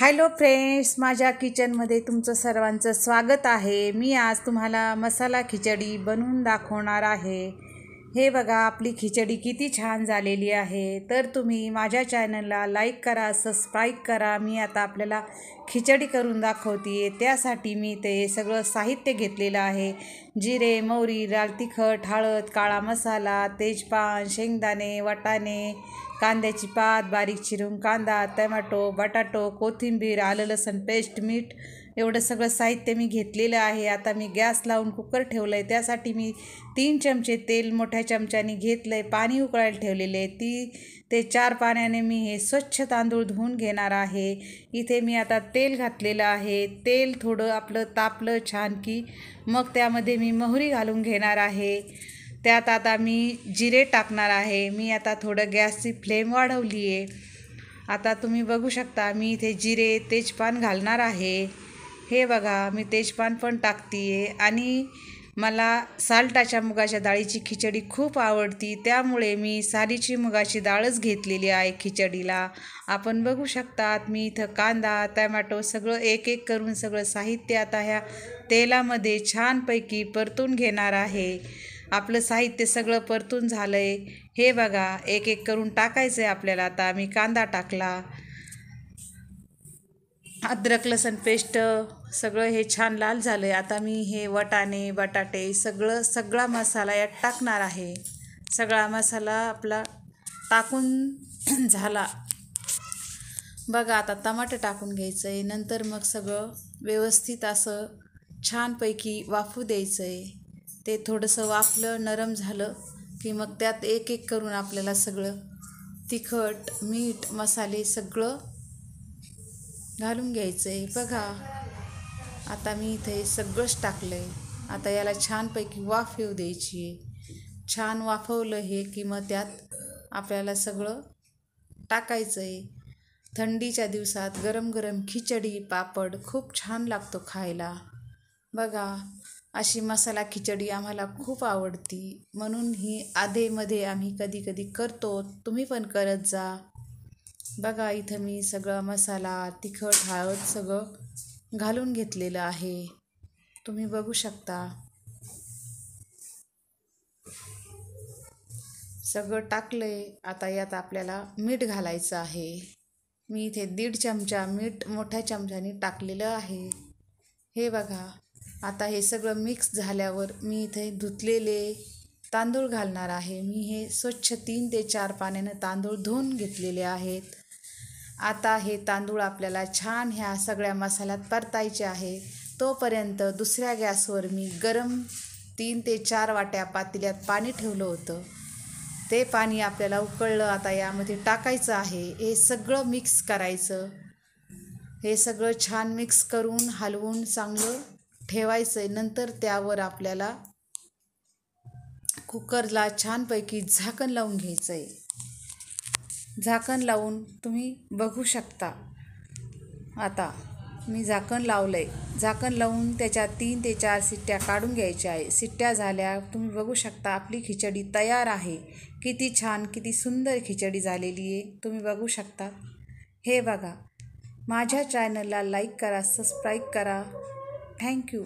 Hello friends, माझ्या किचनमध्ये तुमचं सर्वांचं स्वागत आहे। मी आज तुम्हाला मसाला खिचडी बनवून दाखवणार आहे। हे बघा, आपली खिचडी किती छान झालेली आहे। तर तुम्ही माझ्या चॅनलला लाईक करा, सबस्क्राईब करा। मी आता आपल्याला खिचडी करून दाखवते। त्यासाठी मी ते सगळं साहित्य घेतलेलं आहे। जिरे, मोहरी, लाल तिखट, हळद, काळा मसाला, तेजपान, शेंगदाणे, वाटाणे, कांद्याची पात, बारीक चिरून कांदा, टोमॅटो, बटाटो, कोथिंबीर, आलं लसूण पेस्ट, मीठ, एवढं सगळं साहित्य मी घेतलेलं आहे। आता मी गॅस लावून कुकर ठेवलं आहे। त्यासाठी मी 3 चमचे तेल मोठ्या चमच्याने घेतलं आहे। पाणी उकळायला ठेवलेले आहे। ते 4 पाण्याने मी हे स्वच्छ तांदूळ धुवून घेणार आहे। इथे मी आता तेल घातलेलं आहे। तेल थोडं आपलं तापलं छान की मग त्यामध्ये मी मोहरी घालून घेणार आहे। त्यात आता मी जिरे टाकणार आहे। मी आता थोडं गॅसची फ्लेम वाढवली आहे। आता तुम्ही बघू शकता, मी इथे जिरे, तेजपान घालणार आहे। हे बघा, मी तेजपान पण टाकते आहे। आणि मला साल्टाच्या मुगाच्या डाळीची खिचडी खूप आवडती, त्यामुळे मी सालीची मुगाची डाळच घेतलेली आहे खिचडीला। आपण बघू शकतात, मी इथं कांदा, टोमॅटो सगळं एक एक करून सगळं साहित्य आता ह्या तेलामध्ये छानपैकी परतून घेणार आहे। आपलं साहित्य सगळं परतून झालं आहे। हे बघा, एक एक करून टाकायचं आहे आपल्याला। आता मी कांदा टाकला, अद्रक लसूण पेस्ट, सगळं हे छान लाल झालं आहे। आता मी हे वाटाणे, बटाटे सगळा मसाला यात टाकणार आहे। सगळा मसाला आपला टाकून झाला। बघा, आता टमाटर टाकून घ्यायचं आहे। नंतर मग सगळं व्यवस्थित असं छानपैकी वाफू द्यायचं आहे। ते थोडंसं वाफलं, नरम झालं की मग त्यात एक एक करून आपल्याला सगळं तिखट, मीठ, मसाले सगळं घालून घ्यायचं आहे। बघा, आता मी इथे सगळंच टाकलं आहे। आता याला छानपैकी वाफ येऊ द्यायची आहे। छान वाफवलं हे की मग त्यात आपल्याला सगळं टाकायचं आहे। थंडीच्या दिवसात गरम गरम खिचडी, पापड खूप छान लागतो खायला। बघा, अशी मसाला खिचडी आम्हाला खूप आवडती, म्हणून ही आधेमध्ये आम्ही कधी कधी करतो। तुम्ही पण करत जा। बघा, इथं मी सगळा मसाला, तिखट, हळद सगळं घालून घेतलेलं आहे। तुम्ही बघू शकता, सगळं टाकलं आहे। आता यात आपल्याला मीठ घालायचं आहे। मी इथे 1.5 चमचा मीठ मोठ्या चमच्याने टाकलेलं आहे। हे बघा, आता हे सगळं मिक्स झाल्यावर मी इथे धुतलेले तांदूळ घालणार आहे। मी हे स्वच्छ 3 ते 4 पाण्यानं तांदूळ धुवून घेतलेले आहेत। आता हे तांदूळ आपल्याला छान ह्या सगळ्या मसाल्यात परतायचे आहे। तोपर्यंत दुसऱ्या गॅसवर मी गरम 3 ते 4 वाट्या पातेल्यात पाणी ठेवलं होतं। ते पाणी आपल्याला उकळलं, आता यामध्ये टाकायचं आहे। हे सगळं मिक्स करायचं। हे सगळं छान मिक्स करून हलवून चांगलं ठेवायचं आहे। नंतर त्यावर आपल्याला कुकरला छानपैकी झाकण लावून घ्यायचं आहे। झाकण लावून तुम्ही बघू शकता, आता मी झाकण लावलं आहे। झाकण लावून त्याच्या 3 ते 4 शिट्ट्या काढून घ्यायच्या आहे। शिट्ट्या झाल्या, तुम्ही बघू शकता आपली खिचडी तयार आहे। किती छान, किती सुंदर खिचडी झालेली आहे, तुम्ही बघू शकता। हे बघा, माझ्या चॅनलला लाईक करा, सबस्क्राईब करा। थँक्यू।